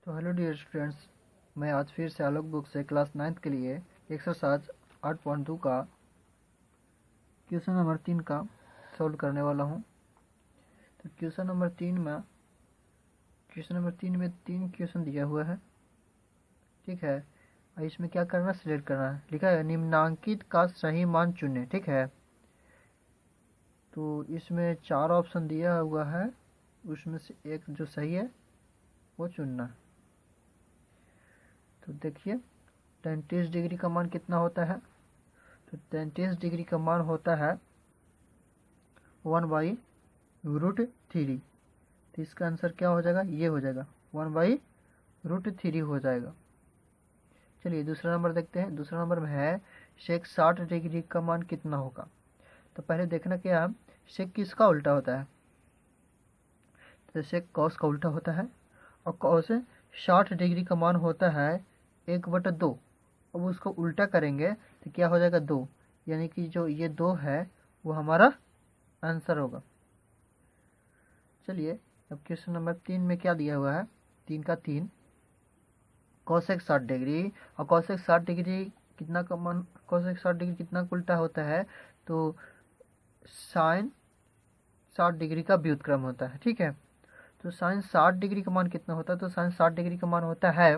तो hello dear students, मैं आज फिर से आलोक बुक से क्लास 9th के लिए एक्सरसाइज 8.2 का क्वेश्चन नंबर 3 का सॉल्व करने वाला हूं। तो क्वेश्चन नंबर 3 में 3 क्वेश्चन दिया हुआ है, ठीक है। और इसमें क्या करना, सिलेक्ट करना है। लिखा है निम्नांकित का सही मान चुनें, ठीक है। तो इसमें 4 ऑप्शन दिया हुआ है, उसमें से एक जो सही है वो चुनना। तो देखिए 33 डिग्री का मान कितना होता है। तो 33 डिग्री का मान होता है 1/√3। तो इसका आंसर क्या हो जाएगा, ये हो जाएगा 1/√3 हो जाएगा। चलिए दूसरा नंबर देखते हैं। दूसरा नंबर में है सेक 60 डिग्री का मान कितना होगा। तो पहले देखना क्या है, सेक किसका उल्टा होता है। तो सेक कॉस का उल्टा होता है, और कॉस 60 डिग्री का मान होता है 1/2। अब उसको उल्टा करेंगे तो क्या हो जाएगा 2, यानी कि जो ये 2 है वो हमारा आंसर होगा। चलिए अब क्वेश्चन नंबर 3 में क्या दिया हुआ है, 3 का 3 कॉसेक 60 डिग्री। और कॉसेक 60 डिग्री कितना का मान, कॉसेक 60 डिग्री कितना का उल्टा होता है। तो साइन 60 डिग्री का व्युत्क्रम होता है, ठीक है। तो साइन 60 डिग्री का मान कितना होता है। तो साइन 60 डिग्री का मान होता है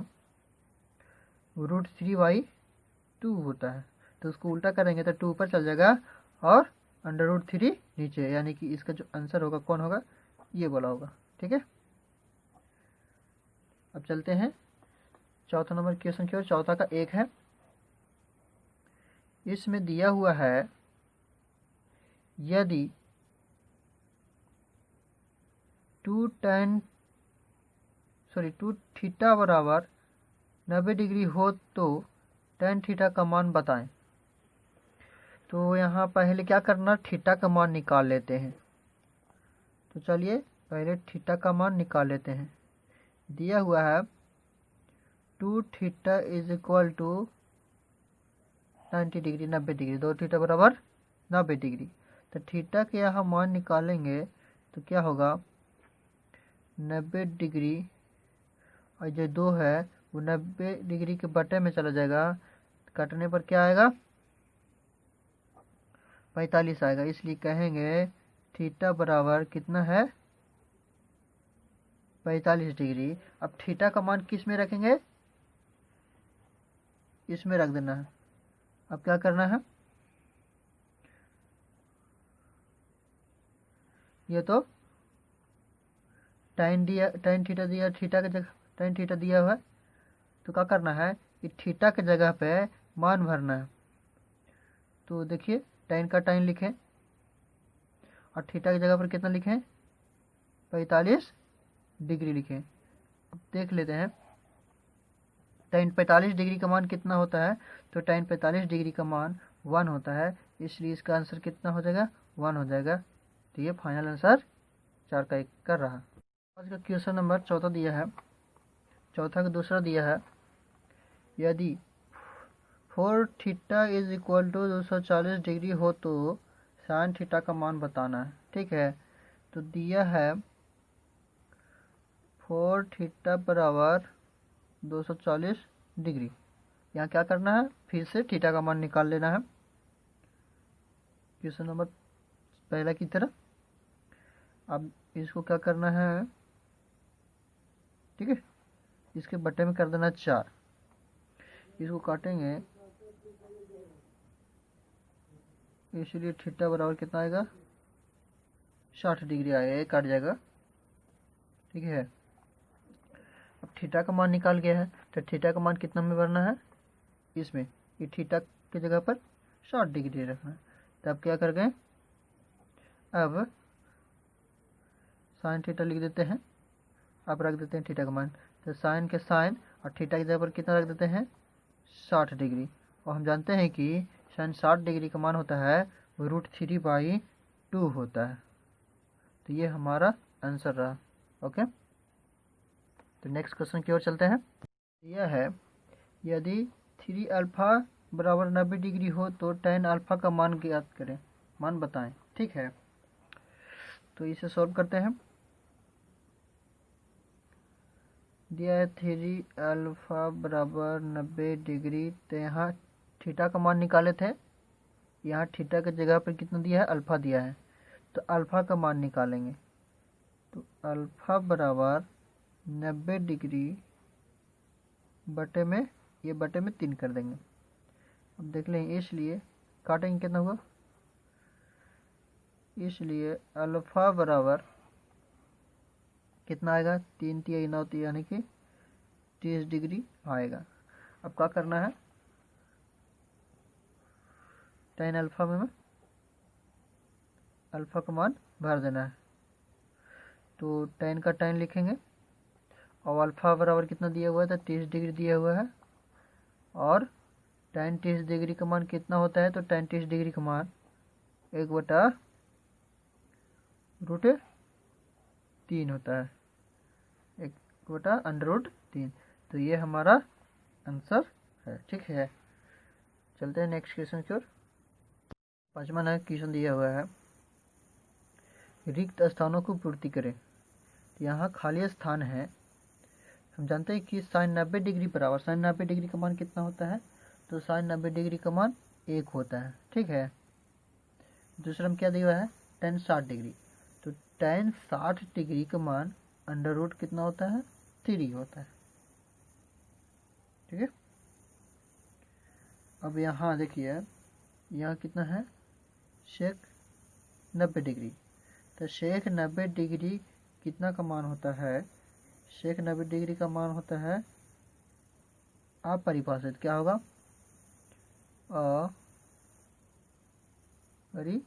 √3/2 होता है। तो उसको उल्टा करेंगे तो 2 ऊपर चल जाएगा और √3 नीचे, यानी कि इसका जो आंसर होगा कौन होगा, ये बोला होगा, ठीक है। अब चलते हैं चौथा नंबर क्वेश्चन की ओर। चौथा का 1 है, इसमें दिया हुआ है यदि 2 थीटा बराबर 90 डिग्री हो तो tan थीटा का मान बताएं। तो यहाँ पहले क्या करना, थीटा का मान निकाल लेते हैं। तो चलिए पहले थीटा का मान निकाल लेते हैं। दिया हुआ है 2 theta is equal to 90 degree, 90 degree, 2 theta बराबर 90 डिग्री। तो थीटा के यहाँ मान निकालेंगे तो क्या होगा 90 डिग्री, और जो 2 है वो 90 डिग्री के बटे में चला जाएगा, काटने पर क्या आएगा 45 आएगा। इसलिए कहेंगे थीटा बराबर कितना है 45 डिग्री। अब थीटा का मान किस में रखेंगे, इसमें रख देना है। अब क्या करना है, ये तो tan थीटा दिया, थीटा की जगह tan थीटा दिया हुआ है। तो क्या करना है कि थीटा की जगह पे मान भरना है। तो देखिए tan का tan लिखें और थीटा की जगह पर कितना लिखें 45 डिग्री लिखें। अब देख लेते हैं tan 45 डिग्री का मान कितना होता है। तो tan 45 डिग्री का मान 1 होता है, इसलिए इसका आंसर कितना हो जाएगा 1 हो जाएगा। तो ये फाइनल आंसर 4 का 1 कर रहा। आज का क्वेश्चन नंबर चौथा दिया है। चौथा का दूसरा दिया है यदि 4 theta is equal to 240 degree हो तो साइन थीटा का मान बताना है, ठीक है। तो दिया है 4 थीटा बराबर 240 डिग्री। यहाँ क्या करना है, फिर से थीटा का मान निकाल लेना है क्वेश्चन नंबर पहला की तरह। अब इसको क्या करना है, ठीक है, इसके बटे में कर देना 4। इसको काटेंगे, इसलिए थीटा बराबर कितना आएगा 60 डिग्री आएगा, ये काट जाएगा, ठीक है। अब थीटा का मान निकाल गया है, तो थीटा का मान कितना में भरना है, इसमें। ये थीटा की जगह पर 60 डिग्री रखना है। तो अब क्या कर गए, अब साइन थीटा लिख देते हैं। अब रख देते हैं थीटा का मान। तो साइन के साइन और थीटा की जगह पर कितना रख देते हैं 60 डिग्री। और हम जानते हैं कि साइन 60 डिग्री का मान होता है √3/2 होता है। तो ये हमारा आंसर रहा, ओके। तो नेक्स्ट क्वेश्चन की ओर चलते हैं। यह है यदि 3 अल्फा बराबर 90 डिग्री हो तो tan अल्फा का मान ज्ञात करें, मान बताएं, ठीक है। तो इसे सॉल्व करते हैं। दिया है 3 अल्फ़ा बराबर 90 डिग्री। तो यहाँ थीटा का मान निकाले थे, यहाँ थीटा की जगह पर कितना दिया है, अल्फ़ा दिया है। तो अल्फ़ा का मान निकालेंगे। तो अल्फ़ा बराबर 90 डिग्री बटे में, ये बटे में 3 कर देंगे। अब देख लें, इसलिए काटेंगे कितना हुआ, इसलिए अल्फ़ा बराबर कितना आएगा, 3 तिया 9 यानी कि 30 डिग्री आएगा। अब क्या करना है, tan अल्फ़ा में अल्फ़ा का मान भर देना है। तो tan का tan लिखेंगे, और अल्फ़ा बराबर कितना दिया हुआ है, तो 30 डिग्री दिया हुआ है। और tan 30 डिग्री का मान कितना होता है, तो tan 30 डिग्री का मान 1/√3 होता है, 1/√3। तो ये हमारा आंसर है। ठीक है, चलते हैं नेक्स्ट क्वेश्चन की ओर। 5वां क्वेश्चन दिया हुआ है, रिक्त स्थानों को पूर्ति करें। तो यहाँ खाली स्थान है। हम जानते हैं कि sin 90 डिग्री बराबर, sin 90 डिग्री का मान कितना होता है, तो sin 90 डिग्री का मान 1 होता है। ठीक है, दूसरा में क्या दिया हुआ है, tan 60 डिग्री। तो tan 60 डिग्री का मान अंडर रूट कितना होता है, 3 होता है। ठीक है, अब यहाँ देखिए, यहाँ कितना है, sec 90 डिग्री। तो sec 90 डिग्री कितना का मान होता है, sec 90 डिग्री का मान होता है अपरिभाषित, क्या होगा, अपरिभाषित।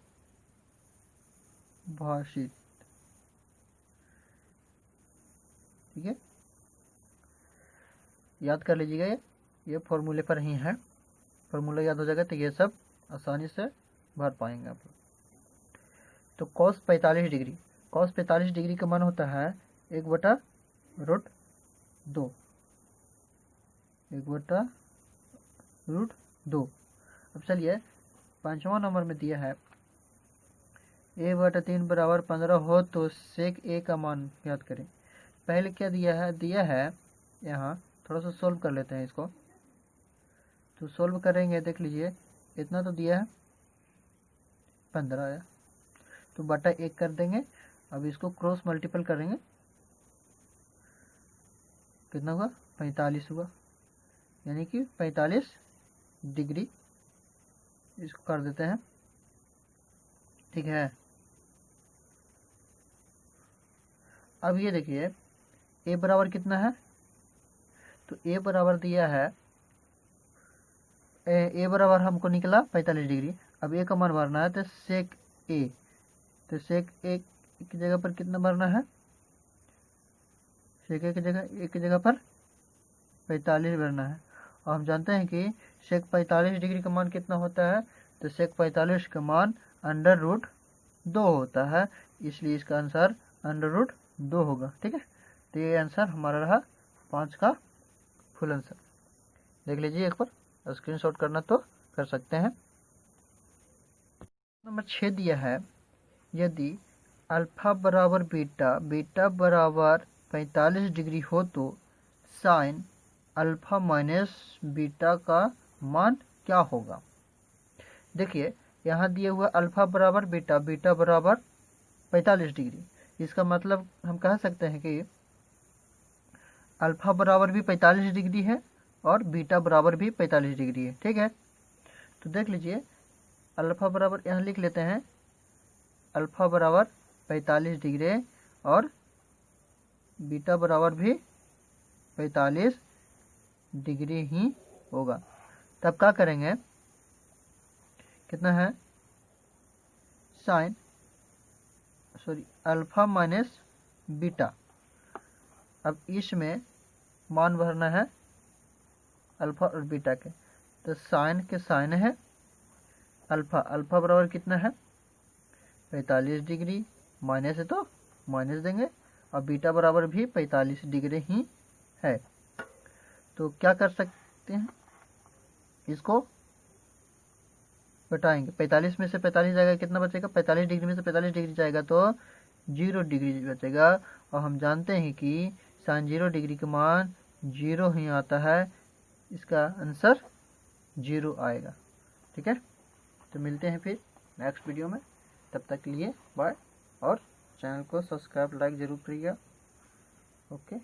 ठीक है, याद कर लीजिएगा, ये फॉर्मूले पर ही है, फॉर्मूला याद हो जाएगा तो ये सब आसानी से भर पाएंगे आप लोग। तो cos 45 डिग्री, cos 45 डिग्री का मान होता है 1/√2, 1/√2। अब चलिए 5वां नंबर में दिया है a/3 बराबर 15 हो तो sec a का मान याद करें। पहले क्या दिया है यहाँ थोड़ा सा सोल्व कर लेते हैं इसको। तो सोल्व करेंगे, देख लीजिए, इतना तो दिया है 15 आया, तो बटा 1 कर देंगे। अब इसको क्रॉस मल्टीपल करेंगे, कितना हुआ, 45 हुआ, यानी कि 45 डिग्री, इसको कर देते हैं। ठीक है, अब ये देखिए a बराबर कितना है, तो a बराबर दिया है, a बराबर हमको निकला 45 डिग्री। अब a का मान भरना है, तो sec a, तो sec a की जगह पर कितना भरना है, sec a की जगह पर 45 भरना है। और हम जानते हैं कि sec 45 डिग्री का मान कितना होता है, तो sec 45 का मान अंडर रूट 2 होता है, इसलिए इसका आंसर अंडर रूट 2 होगा। ठीक है, तो ये आंसर हमारा रहा 5 का फुल आंसर। देख लीजिए, एक बार स्क्रीनशॉट करना तो कर सकते हैं। नंबर 6 दिया है, यदि अल्फा बराबर बीटा, बीटा बराबर 45 डिग्री हो तो साइन अल्फा माइनस बीटा का मान क्या होगा। देखिए, यहाँ दिया हुआ अल्फा बराबर बीटा, बीटा बराबर 45 डिग्री, इसका मतलब हम कह सकते हैं कि अल्फा बराबर भी 45 डिग्री है और बीटा बराबर भी 45 डिग्री है। ठीक है, तो देख लीजिए, अल्फा बराबर यहाँ लिख लेते हैं, अल्फा बराबर 45 डिग्री और बीटा बराबर भी 45 डिग्री ही होगा। तब क्या करेंगे, कितना है, साइन अल्फा माइनस बीटा। अब इसमें मान भरना है अल्फा और बीटा के, तो साइन के साइन है अल्फा, अल्फा बराबर कितना है 45 डिग्री, माइनस है तो माइनस देंगे, और बीटा बराबर भी 45 डिग्री ही है। तो क्या कर सकते हैं, इसको घटाएंगे, 45 में से 45 जाएगा, कितना बचेगा, 45 डिग्री में से 45 डिग्री जाएगा तो 0 डिग्री बचेगा। और हम जानते हैं कि साइन 0 डिग्री का मान 0 ही आता है, इसका आंसर 0 आएगा। ठीक है, तो मिलते हैं फिर नेक्स्ट वीडियो में, तब तक के लिए बाय, और चैनल को सब्सक्राइब लाइक ज़रूर करिएगा। ओके।